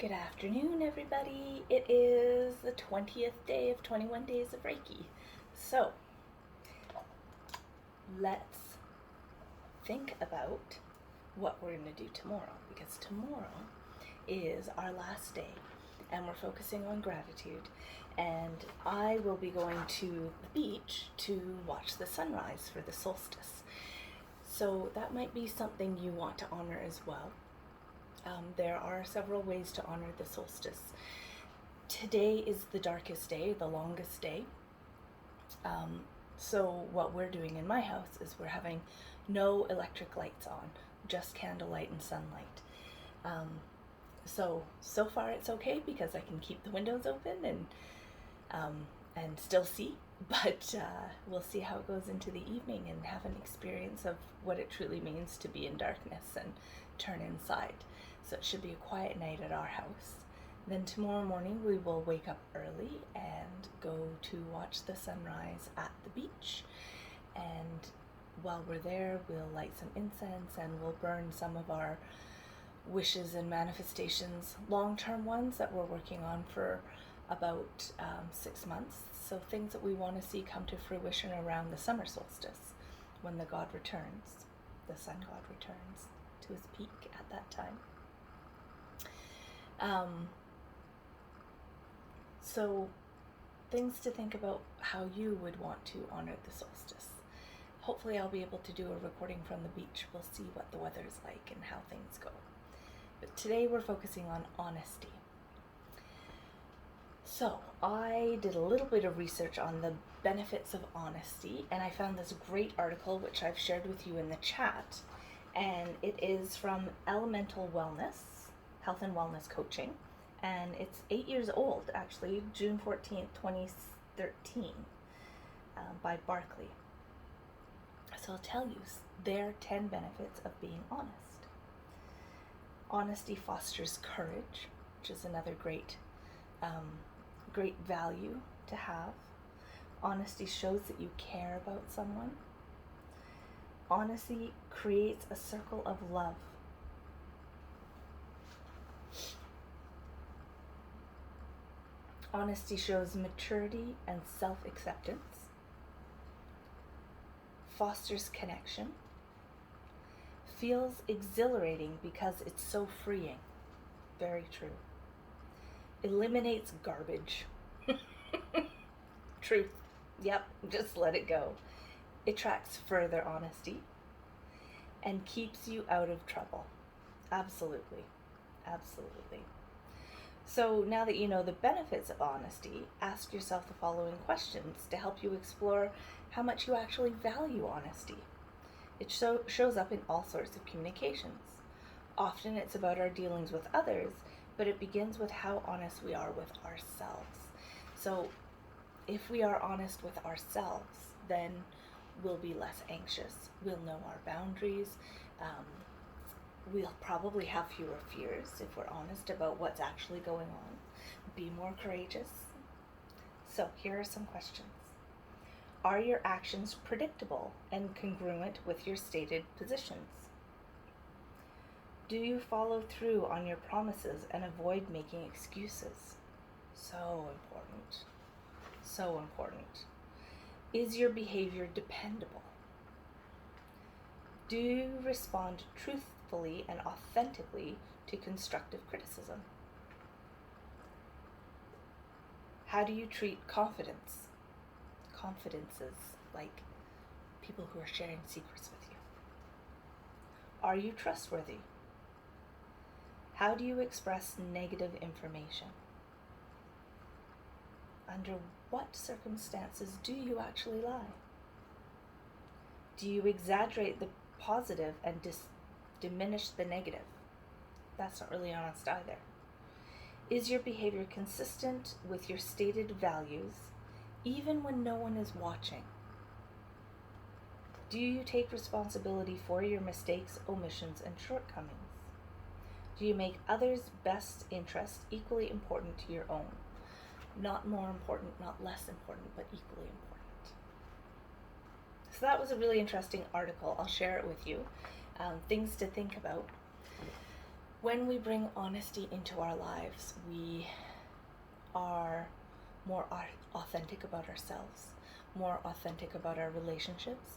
Good afternoon, everybody. It is the 20th day of 21 days of Reiki. So, let's think about what we're going to do tomorrow, because tomorrow is our last day and we're focusing on gratitude. And I will be going to the beach to watch the sunrise for the solstice. So, that might be something you want to honor as well. There are several ways to honor the solstice. Today is the darkest day, the longest day. So what we're doing in my house is we're having no electric lights on, just candlelight and sunlight. So far it's okay because I can keep the windows open and still see. But we'll see how it goes into the evening and have an experience of what it truly means to be in darkness and turn inside. So it should be a quiet night at our house. Then tomorrow morning we will wake up early and go to watch the sunrise at the beach. And while we're there, we'll light some incense and we'll burn some of our wishes and manifestations, long-term ones that we're working on for about 6 months. So things that we want to see come to fruition around the summer solstice, when the god returns, the sun god returns to his peak at that time. So things to think about how you would want to honor the solstice. Hopefully I'll be able to do a recording from the beach. We'll see what the weather is like and how things go. But today we're focusing on honesty. So I did a little bit of research on the benefits of honesty, and I found this great article which I've shared with you in the chat, and it is from Elemental Wellness, Health and Wellness Coaching, and it's 8 years old actually, June 14th, 2013, by Barkley. So I'll tell you their 10 benefits of being honest. Honesty fosters courage, which is another great value to have. Honesty shows that you care about someone. Honesty creates a circle of love. Honesty shows maturity and self-acceptance. Fosters connection. Feels exhilarating because it's so freeing. Very true. Eliminates garbage. Truth. Yep, just let it go. Attracts further honesty and keeps you out of trouble. Absolutely. Absolutely. So now that you know the benefits of honesty, ask yourself the following questions to help you explore how much you actually value honesty. It shows up in all sorts of communications. Often it's about our dealings with others, but it begins with how honest we are with ourselves. So if we are honest with ourselves, then we'll be less anxious. We'll know our boundaries. We'll probably have fewer fears if we're honest about what's actually going on. Be more courageous. So here are some questions. Are your actions predictable and congruent with your stated positions? Do you follow through on your promises and avoid making excuses? So important. So important. Is your behavior dependable? Do you respond truthfully and authentically to constructive criticism? How do you treat confidence? Confidences, like people who are sharing secrets with you. Are you trustworthy? How do you express negative information? Under what circumstances do you actually lie? Do you exaggerate the positive and diminish the negative? That's not really honest either. Is your behavior consistent with your stated values, even when no one is watching? Do you take responsibility for your mistakes, omissions, and shortcomings? Do you make others' best interests equally important to your own? Not more important, not less important, but equally important. So that was a really interesting article. I'll share it with you. Things to think about. When we bring honesty into our lives, we are more authentic about ourselves, more authentic about our relationships,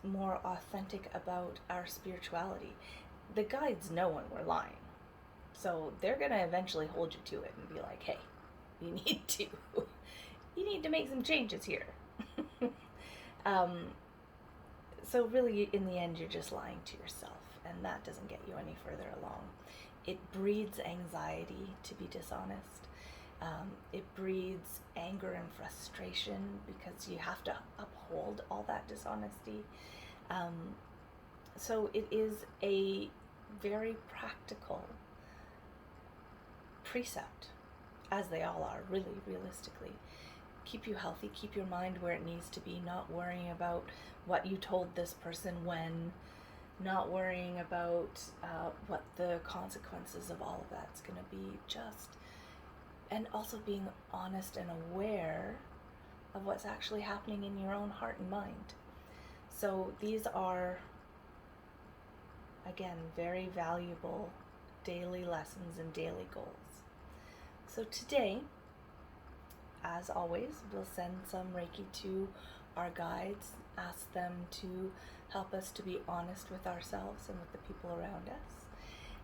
more authentic about our spirituality. The guides know when we're lying. So they're going to eventually hold you to it and be like, hey, you need to, you need to make some changes here. So really, in the end, you're just lying to yourself, and that doesn't get you any further along. It breeds anxiety to be dishonest. It breeds anger and frustration because you have to uphold all that dishonesty. So it is a very practical precept, as they all are, really, realistically. Keep you healthy, keep your mind where it needs to be, not worrying about what you told this person when, not worrying about what the consequences of all of that's going to be, and also being honest and aware of what's actually happening in your own heart and mind. So these are, again, very valuable daily lessons and daily goals. So today, as always, we'll send some Reiki to our guides, ask them to help us to be honest with ourselves and with the people around us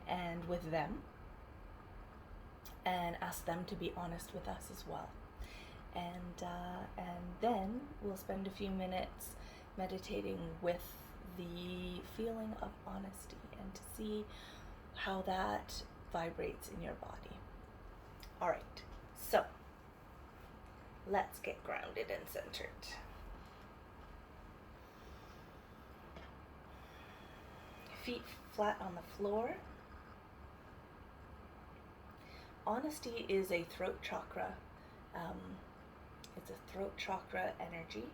and with them, and ask them to be honest with us as well. And then we'll spend a few minutes meditating with the feeling of honesty and to see how that vibrates in your body. All right, so let's get grounded and centered. Feet flat on the floor. Honesty is a throat chakra. It's a throat chakra energy.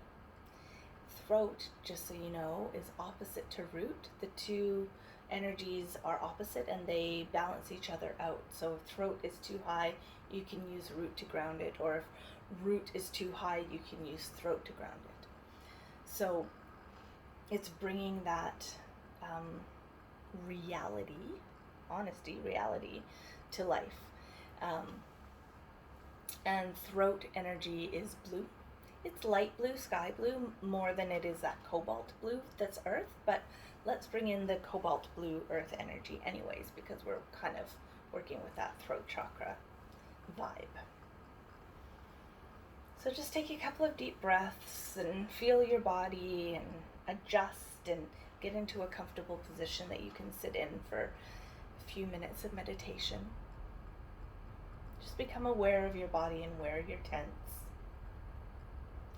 Throat, just so you know, is opposite to root. The two energies are opposite and they balance each other out. So if throat is too high, you can use root to ground it, or if root is too high, you can use throat to ground it. So it's bringing that reality, honesty, reality to life. And throat energy is blue. It's light blue, sky blue, more than it is that cobalt blue that's earth, but let's bring in the cobalt blue earth energy anyways, because we're kind of working with that throat chakra vibe. So just take a couple of deep breaths and feel your body and adjust and get into a comfortable position that you can sit in for a few minutes of meditation. Just become aware of your body and where you're tense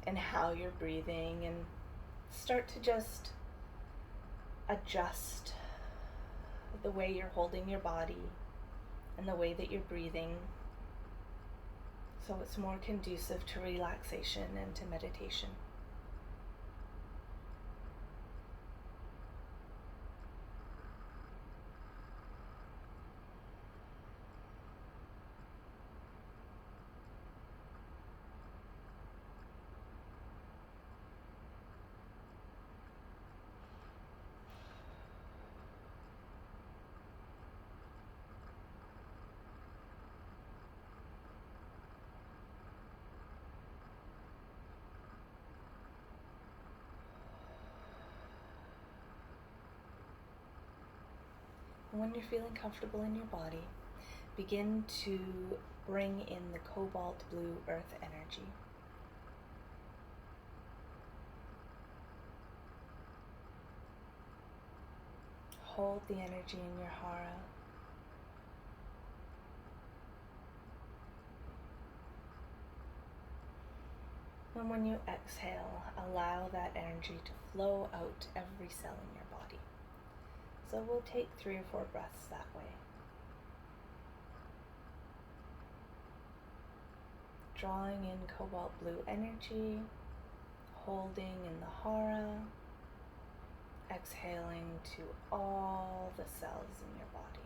and how you're breathing, and start to just adjust the way you're holding your body and the way that you're breathing so it's more conducive to relaxation and to meditation. When you're feeling comfortable in your body, begin to bring in the cobalt blue earth energy. Hold the energy in your hara. And when you exhale, allow that energy to flow out to every cell in your body. So we'll take 3 or 4 breaths that way. Drawing in cobalt blue energy, holding in the hara, exhaling to all the cells in your body.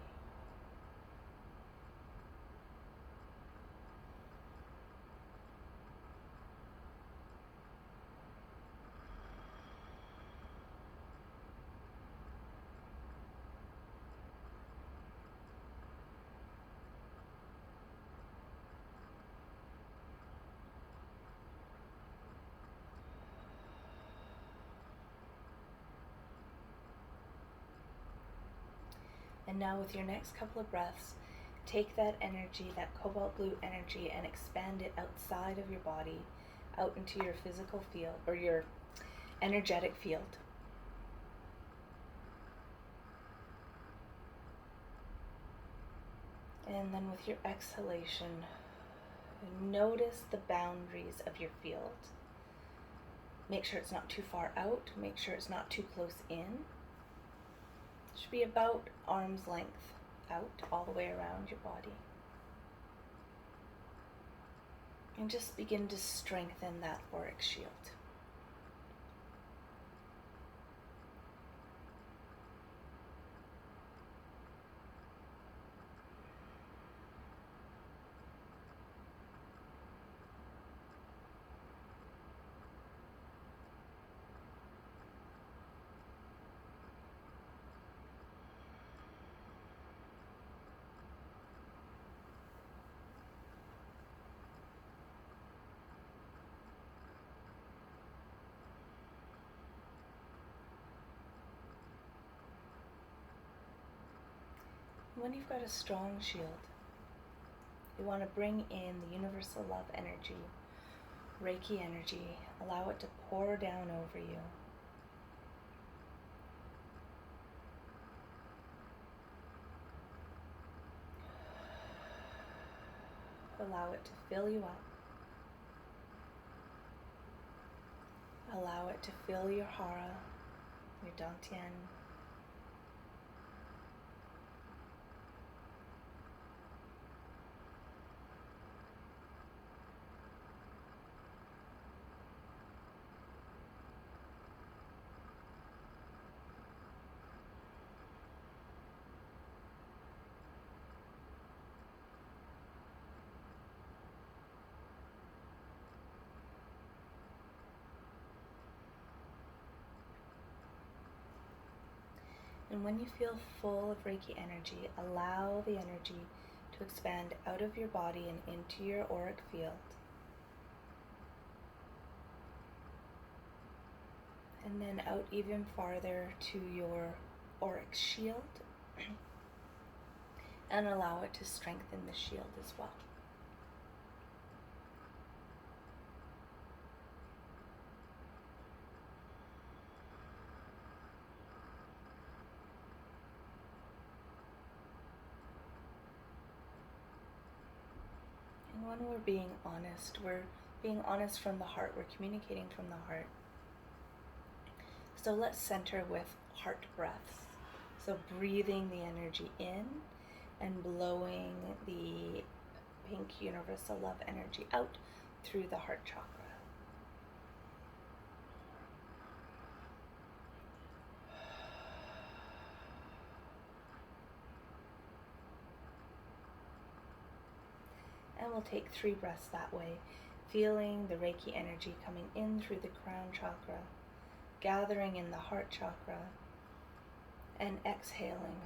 And now with your next couple of breaths, take that energy, that cobalt blue energy, and expand it outside of your body, out into your physical field, or your energetic field. And then with your exhalation, notice the boundaries of your field. Make sure it's not too far out. Make sure it's not too close in. It should be about arm's length out, all the way around your body. And just begin to strengthen that auric shield. When you've got a strong shield, you want to bring in the universal love energy, Reiki energy, allow it to pour down over you. Allow it to fill you up. Allow it to fill your hara, your dantian. And when you feel full of Reiki energy, allow the energy to expand out of your body and into your auric field. And then out even farther to your auric shield. And allow it to strengthen the shield as well. When we're being honest from the heart, we're communicating from the heart. So let's center with heart breaths. So breathing the energy in and blowing the pink universal love energy out through the heart chakra. And we'll take 3 breaths that way, feeling the Reiki energy coming in through the crown chakra, gathering in the heart chakra, and exhaling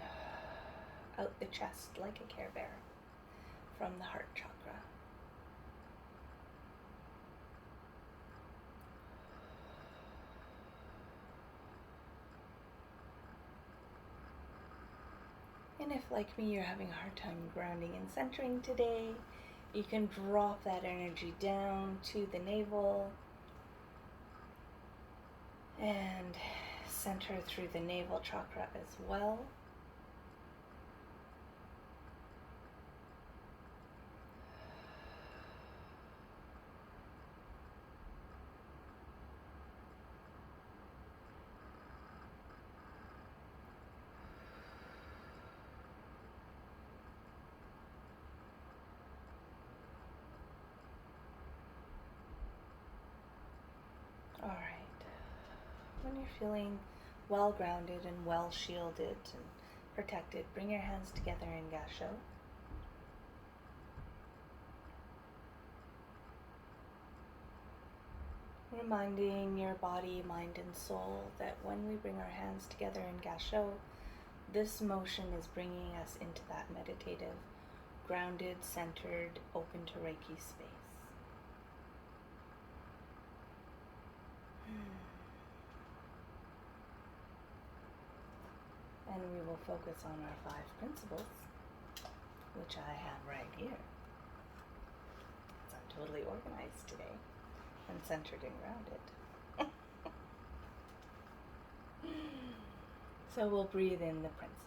out the chest like a Care Bear from the heart chakra. And if, like me, you're having a hard time grounding and centering today, you can drop that energy down to the navel and center through the navel chakra as well. All right. When you're feeling well grounded and well shielded and protected, bring your hands together in Gasho. Reminding your body, mind, and soul that when we bring our hands together in Gasho, this motion is bringing us into that meditative, grounded, centered, open to Reiki space. And we will focus on our 5 principles, which I have right here. I'm totally organized today and centered and grounded. So we'll breathe in the principles.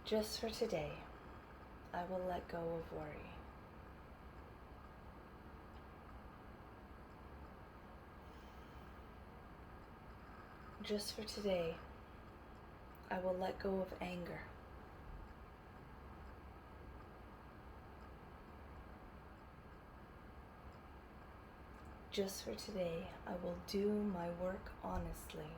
Just for today, I will let go of worry. Just for today, I will let go of anger. Just for today, I will do my work honestly.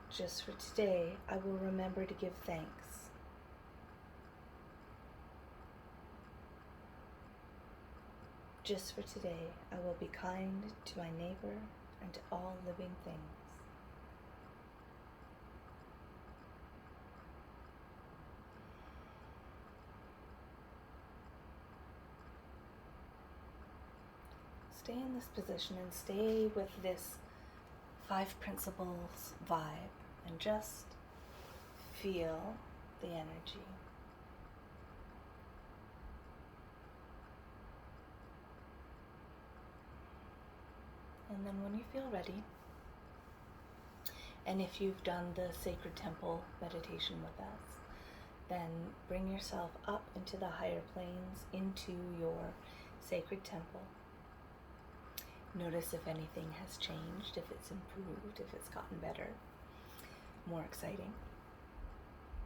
Just for today, I will remember to give thanks. Just for today, I will be kind to my neighbor and to all living things. Stay in this position and stay with this 5 principles vibe and just feel the energy. And then when you feel ready, and if you've done the Sacred Temple meditation with us, then bring yourself up into the higher planes, into your sacred temple. Notice if anything has changed, if it's improved, if it's gotten better, more exciting,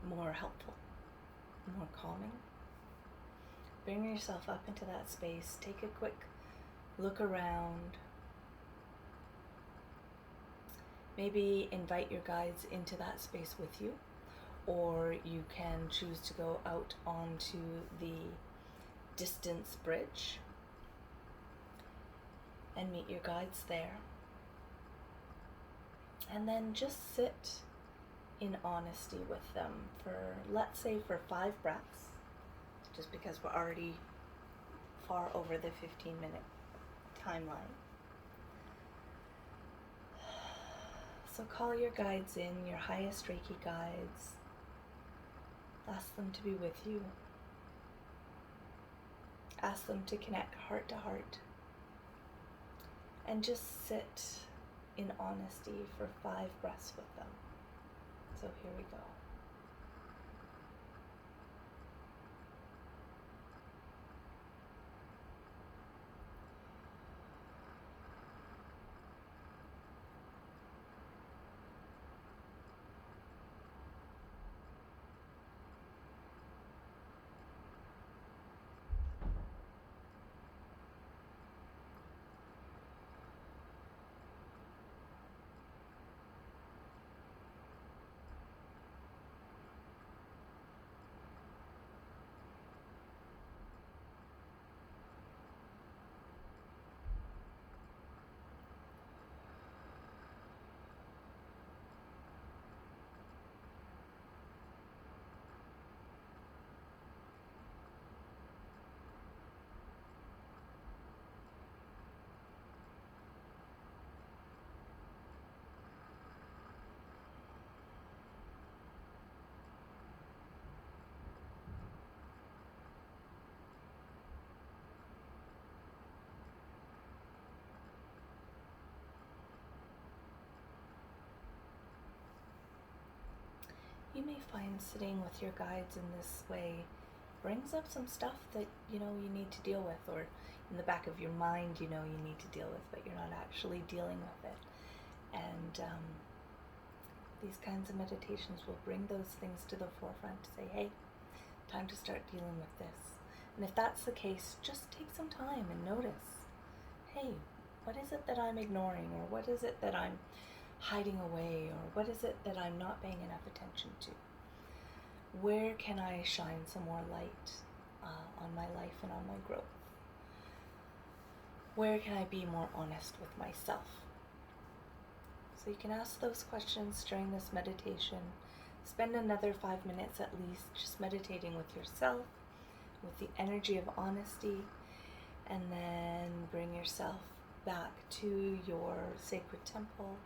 more helpful, more calming. Bring yourself up into that space. Take a quick look around. Maybe invite your guides into that space with you, or you can choose to go out onto the distance bridge and meet your guides there. And then just sit in honesty with them for, let's say, for 5 breaths, just because we're already far over the 15-minute timeline. So call your guides in, your highest Reiki guides. Ask them to be with you. Ask them to connect heart to heart. And just sit in honesty for 5 breaths with them. So here we go. You may find sitting with your guides in this way brings up some stuff that you need to deal with, or in the back of your mind you need to deal with, but you're not actually dealing with it. And these kinds of meditations will bring those things to the forefront to say, hey, time to start dealing with this. And if that's the case, just take some time and notice, hey, what is it that I'm ignoring, or what is it that I'm hiding away, or what is it that I'm not paying enough attention to? Where can I shine some more light on my life and on my growth? Where can I be more honest with myself? So you can ask those questions during this meditation. Spend another 5 minutes at least just meditating with yourself, with the energy of honesty, and then bring yourself back to your sacred temple,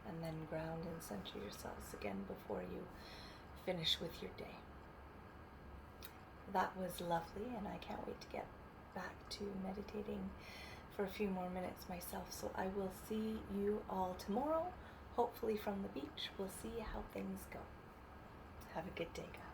and then ground and center yourselves again before you finish with your day. That was lovely, and I can't wait to get back to meditating for a few more minutes myself. So I will see you all tomorrow, hopefully from the beach. We'll see how things go. Have a good day, guys.